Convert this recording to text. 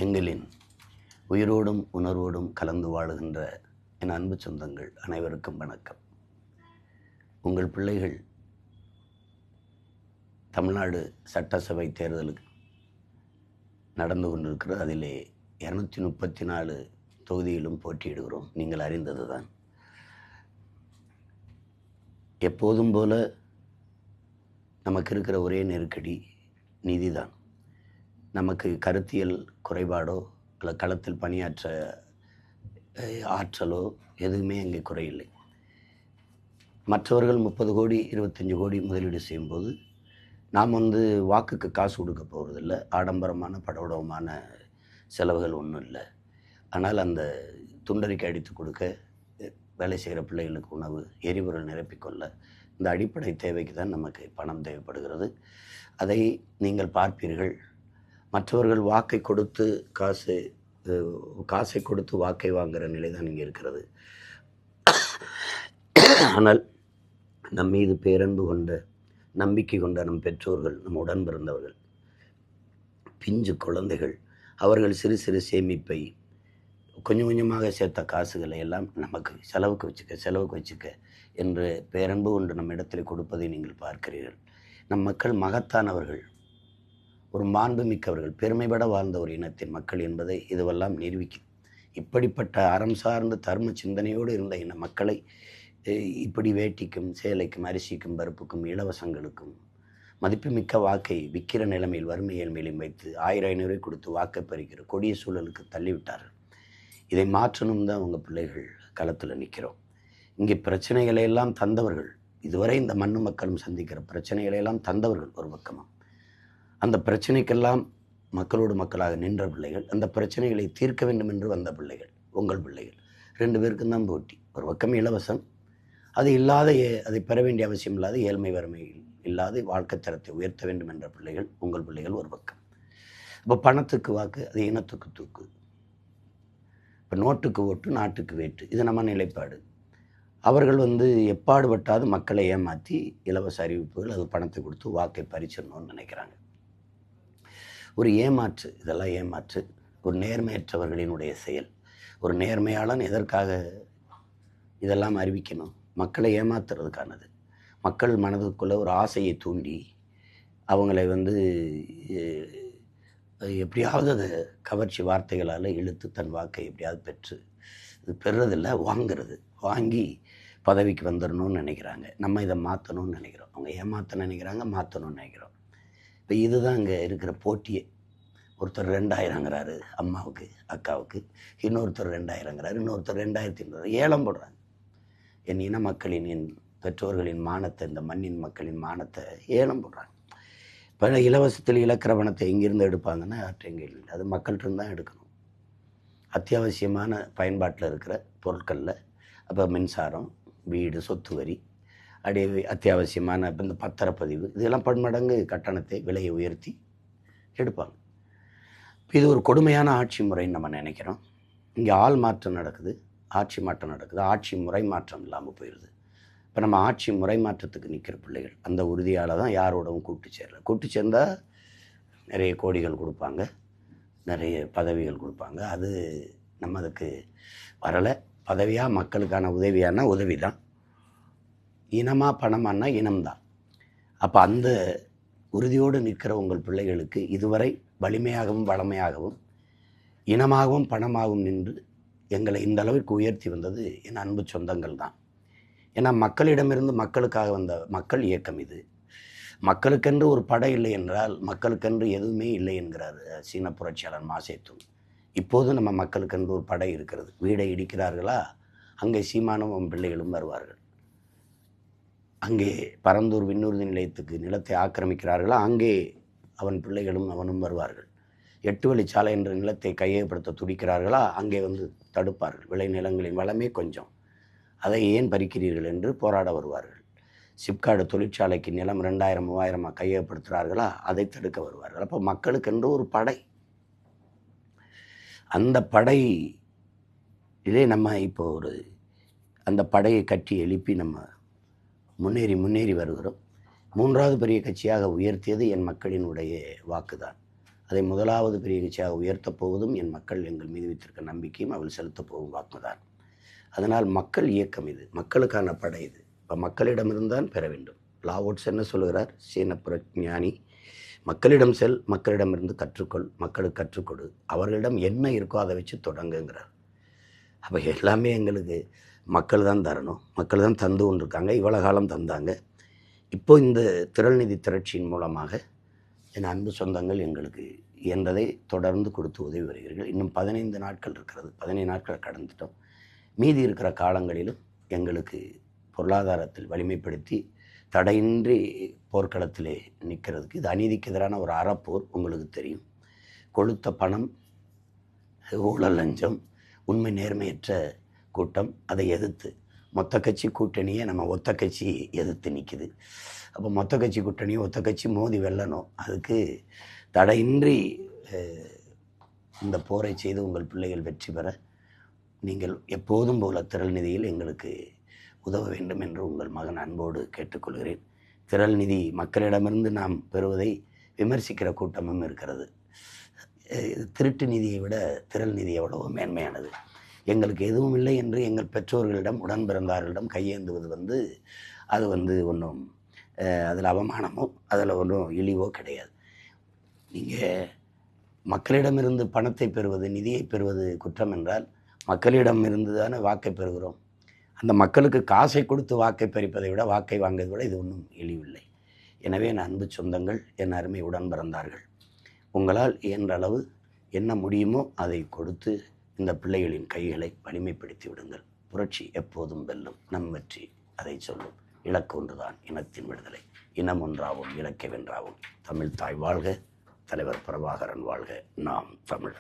எங்களின் உயிரோடும் உணர்வோடும் கலந்து வாழுகின்ற என் அன்பு சொந்தங்கள் அனைவருக்கும் வணக்கம். உங்கள் பிள்ளைகள் தமிழ்நாடு சட்டசபை தேர்தலுக்கு நடந்து கொண்டிருக்கிறது. அதிலே 234 தொகுதியிலும் போட்டியிடுகிறோம். நீங்கள் அறிந்தது தான். எப்போதும் போல நமக்கு இருக்கிற ஒரே நெருக்கடி நிதிதான். நமக்கு கருத்தியல் குறைபாடோ அல்ல களத்தில் பணியாற்ற ஆற்றலோ எதுவுமே அங்கே குறையில்லை. மற்றவர்கள் 30 கோடி 25 கோடி முதலீடு செய்யும்போது நாம் வாக்குக்கு காசு கொடுக்க போகிறதில்ல. ஆடம்பரமான படவடமான செலவுகள் ஒன்றும் இல்லை. ஆனால் அந்த துண்டறிக்கை அடித்து கொடுக்க, வேலை செய்கிற பிள்ளைகளுக்கு உணவு, எரிபொருள் நிரப்பிக்கொள்ள, இந்த அடிப்படை தேவைக்கு தான் நமக்கு பணம் தேவைப்படுகிறது. அதை நீங்கள் பார்ப்பீர்கள். மற்றவர்கள் வாக்கை கொடுத்து காசை கொடுத்து வாக்கை வாங்குகிற நிலை தான் இங்கே இருக்கிறது. ஆனால் நம் மீது பேரன்பு கொண்ட, நம்பிக்கை கொண்ட நம் பெற்றோர்கள், நம் உடன் பிறந்தவர்கள், பிஞ்சு குழந்தைகள், அவர்கள் சிறு சிறு சேமிப்பை கொஞ்சம் கொஞ்சமாக சேர்த்த காசுகளை எல்லாம் நமக்கு செலவுக்கு வச்சுக்க என்று பேரன்பு கொண்டு நம் இடத்தில் கொடுப்பதை நீங்கள் பார்க்கிறீர்கள். நம் மக்கள் மகத்தானவர்கள், ஒரு மாண்புமிக்கவர்கள், பெருமைப்பட வாழ்ந்த ஒரு இனத்தின் மக்கள் என்பதை இதுவெல்லாம் நிரூபிக்கும். இப்படிப்பட்ட அறம் சார்ந்த தர்ம சிந்தனையோடு இருந்த இன மக்களை இப்படி வேட்டிக்கும் சேலைக்கும் அரிசிக்கும் பருப்புக்கும் இலவசங்களுக்கும் மதிப்புமிக்க வாக்கை விற்கிற நிலைமையில் வறுமை ஏழ்மையிலும் வைத்து 1500 கொடுத்து வாக்கை பறிக்கிற கொடிய சூழலுக்கு தள்ளிவிட்டார்கள். இதை மாற்றணும் தான் உங்கள் பிள்ளைகள் களத்தில் நிற்கிறோம். இங்கே பிரச்சனைகளை எல்லாம் தந்தவர்கள், இதுவரை இந்த மண்ணு மக்களும் சந்திக்கிற பிரச்சனைகளை எல்லாம் தந்தவர்கள் ஒரு பக்கமாக, அந்த பிரச்சனைக்கெல்லாம் மக்களோடு மக்களாக நின்ற பிள்ளைகள், அந்த பிரச்சனைகளை தீர்க்க வேண்டும் என்று வந்த பிள்ளைகள், உங்கள் பிள்ளைகள். 2 பேருக்கும் தான் போட்டி. ஒரு பக்கம் இலவசம், அது இல்லாத அதை பெற வேண்டிய அவசியம் இல்லாத ஏழ்மை வறுமையில் இல்லாத வாழ்க்கை தரத்தை உயர்த்த வேண்டும் என்ற பிள்ளைகள், உங்கள் பிள்ளைகள் ஒரு பக்கம். இப்போ பணத்துக்கு வாக்கு, அது இனத்துக்கு தூக்கு. இப்போ நோட்டுக்கு ஓட்டு, நாட்டுக்கு வேட்டு, இது நம்ம நிலைப்பாடு. அவர்கள் எப்பாடுபட்டாது மக்களை ஏமாற்றி இலவச அறிவிப்புகள், அது பணத்தை கொடுத்து வாக்கை பறிச்சிடணும்னு நினைக்கிறாங்க. ஒரு ஏமாற்று, இதெல்லாம் ஏமாற்று. ஒரு நேர்மையற்றவர்களினுடைய செயல். ஒரு நேர்மையாளன் எதற்காக இதெல்லாம் அறிவிக்கணும்? மக்களை ஏமாத்துறதுக்கானது. மக்கள் மனதுக்குள்ளே ஒரு ஆசையை தூண்டி அவங்களை எப்படியாவது அதை கவர்ச்சி வார்த்தைகளால் இழுத்து தன் வாக்கை எப்படியாவது பெற்று, இது பெறுறதில்லை, வாங்கிறது. வாங்கி பதவிக்கு வந்துடணும்னு நினைக்கிறாங்க. நம்ம இதை மாற்றணும்னு நினைக்கிறோம். அவங்க ஏமாற்ற நினைக்கிறாங்க, மாற்றணும்னு நினைக்கிறோம். இப்போ இதுதான் இங்கே இருக்கிற போட்டியே. ஒருத்தர் 2000ங்கிறாரு அம்மாவுக்கு, அக்காவுக்கு, இன்னொருத்தர் 2000ங்கிறாரு, இன்னொருத்தர் 2500 ஏலம் போடுறாங்க. என் இன மக்களின், என் பெற்றோர்களின் மானத்தை, இந்த மண்ணின் மக்களின் மானத்தை ஏலம் போடுறாங்க. இப்போ இலவசத்தில் இழக்கிற பணத்தை எங்கேருந்து எடுப்பாங்கன்னா எங்கே, அது மக்கள்கிட்ட தான் எடுக்கணும். அத்தியாவசியமான பயன்பாட்டில் இருக்கிற பொருட்களில், அப்போ மின்சாரம், வீடு, சொத்து வரி, அப்படியே அத்தியாவசியமான இப்போ இந்த பத்திரப்பதிவு, இதெல்லாம் பன்மடங்கு கட்டணத்தை, விலையை உயர்த்தி எடுப்பாங்க. இது ஒரு கொடுமையான ஆட்சி முறைன்னு நம்ம நினைக்கிறோம். இங்கே ஆள் மாற்றம் நடக்குது, ஆட்சி மாற்றம் நடக்குது, ஆட்சி முறை மாற்றம் இல்லாமல் போயிடுது. இப்போ நம்ம ஆட்சி முறை மாற்றத்துக்கு நிற்கிற பிள்ளைகள் அந்த உறுதியால் தான் யாரோடவும் கூட்டு சேர்ந்தால் நிறைய கோடிகள் கொடுப்பாங்க, நிறைய பதவிகள் கொடுப்பாங்க. அது நம்ம அதுக்கு வரலை. பதவியாக மக்களுக்கான உதவியான உதவி தான். இனமாக பணமானா இனம்தான். அப்போ அந்த உறுதியோடு நிற்கிற உங்கள் பிள்ளைகளுக்கு இதுவரை வலிமையாகவும் வளமையாகவும் இனமாகவும் பணமாகவும் நின்று எங்களை இந்த அளவிற்கு உயர்த்தி வந்தது என் அன்பு சொந்தங்கள் தான். ஏன்னா மக்களிடமிருந்து மக்களுக்காக வந்த மக்கள் இயக்கம் இது. மக்களுக்கென்று ஒரு படை இல்லை என்றால் மக்களுக்கென்று எதுவுமே இல்லை என்கிறார் சீன புரட்சியாளர் மாசேத்துங். இப்போது நம்ம மக்களுக்கென்று ஒரு படை இருக்கிறது. வீடை இடிக்கிறார்களா, அங்கே சீமானும் பிள்ளைகளும் வருவார்கள். அங்கே பரந்தூர் விண்ணூர்தி நிலையத்துக்கு நிலத்தை ஆக்கிரமிக்கிறார்களா, அங்கே அவன் பிள்ளைகளும் அவனும் வருவார்கள். 8 வழிச்சாலை என்ற நிலத்தை கையகப்படுத்த துடிக்கிறார்களா, அங்கே தடுப்பார்கள். விளைநிலங்களின் வளமே கொஞ்சம், அதை ஏன் பறிக்கிறீர்கள் என்று போராட வருவார்கள். சிப்காடு தொழிற்சாலைக்கு நிலம் 2000 3000 கையகப்படுத்துகிறார்களா, அதை தடுக்க வருவார்கள். அப்போ மக்களுக்கென்று ஒரு படை. அந்த படை இதே நம்ம இப்போ அந்த படையை கட்டி எழுப்பி நம்ம முன்னேறி வருகிறோம். 3வது பெரிய கட்சியாக உயர்த்தியது என் மக்களினுடைய வாக்கு தான். அதை முதலாவது பெரிய கட்சியாக உயர்த்தப் போவதும் என் மக்கள் எங்கள் மீது வைத்திருக்க நம்பிக்கையும் அவள் செலுத்தப் போகும் வாக்குதான். அதனால் மக்கள் இயக்கம் இது, மக்களுக்கான படை இது. இப்போ மக்களிடமிருந்தான் பெற வேண்டும். லாவோட்ஸ் என்ன சொல்கிறார்? சீன பிரஞானி, மக்களிடம் செல், மக்களிடமிருந்து கற்றுக்கொள், மக்களுக்கு கற்றுக்கொடு, அவர்களிடம் என்ன இருக்கோ அதை வச்சு தொடங்குங்கிறார். அப்போ எல்லாமே எங்களுக்கு மக்கள் தான் தரணும், மக்கள் தான் தந்து கொண்டிருக்காங்க, இவ்வளோ காலம் தந்தாங்க. இப்போ இந்த திரள் நிதி திரட்சியின் மூலமாக என் அன்பு சொந்தங்கள் எங்களுக்கு இயன்றதை தொடர்ந்து கொடுத்து உதவி வருகிறீர்கள். இன்னும் 15 நாட்கள் இருக்கிறது, 15 நாட்கள் கடந்துட்டோம். மீதி இருக்கிற காலங்களிலும் எங்களுக்கு பொருளாதாரத்தில் வலிமைப்படுத்தி தடையின்றி போர்க்களத்திலே நிற்கிறதுக்கு, இது அநீதிக்கு எதிரான ஒரு அறப்போர். உங்களுக்கு தெரியும், கொளுத்த பணம், ஊழல், லஞ்சம், உண்மை நேர்மையற்ற கூட்டம், அதை எதிர்த்து மொத்த கட்சி கூட்டணியை நம்ம ஒத்த கட்சி எதிர்த்து நிற்குது. அப்போ மொத்த கட்சி கூட்டணியும் ஒத்த கட்சி மோதி வெல்லணும். அதுக்கு தடையின்றி இந்த போரை செய்து உங்கள் பிள்ளைகள் வெற்றி பெற நீங்கள் எப்போதும் போல திரள் நிதியில் எங்களுக்கு உதவ வேண்டும் என்று உங்கள் மகன் அன்போடு கேட்டுக்கொள்கிறேன். திரள் நிதி மக்களிடமிருந்து நாம் பெறுவதை விமர்சிக்கிற கூட்டமும் இருக்கிறது. திருட்டு நிதியை விட திரள் நிதி எவ்வளவோ மேன்மையானது. எங்களுக்கு எதுவும் இல்லை என்று எங்கள் பெற்றோர்களிடம், உடன் பிறந்தார்களிடம் கையேந்துவது அது ஒன்றும் அதில் அவமானமோ அதில் ஒன்றும் இழிவோ கிடையாது. நீங்கள் மக்களிடமிருந்து பணத்தை பெறுவது, நிதியை பெறுவது குற்றம் என்றால், மக்களிடம் இருந்து தானே வாக்கை பெறுகிறோம். அந்த மக்களுக்கு காசை கொடுத்து வாக்கை பறிப்பதை விட, வாக்கை வாங்குவதை விட இது ஒன்றும் இழிவில்லை. எனவே என் அன்பு சொந்தங்கள், என் அருமை உடன் பிறந்தார்கள், உங்களால் இயன்ற அளவு என்ன முடியுமோ அதை கொடுத்து இந்த பிள்ளைகளின் கைகளை வலிமைப்படுத்தி விடுங்கள். புரட்சி எப்போதும் வெல்லும், நம் வெற்றி அதை சொல்லும். இலக்கு ஒன்றுதான், இனத்தின் விடுதலை. இனம் ஒன்றாவும் இலக்கை வென்றாவும். தமிழ் தாய் வாழ்க, தலைவர் பிரபாகரன் வாழ்க, நாம் தமிழர்.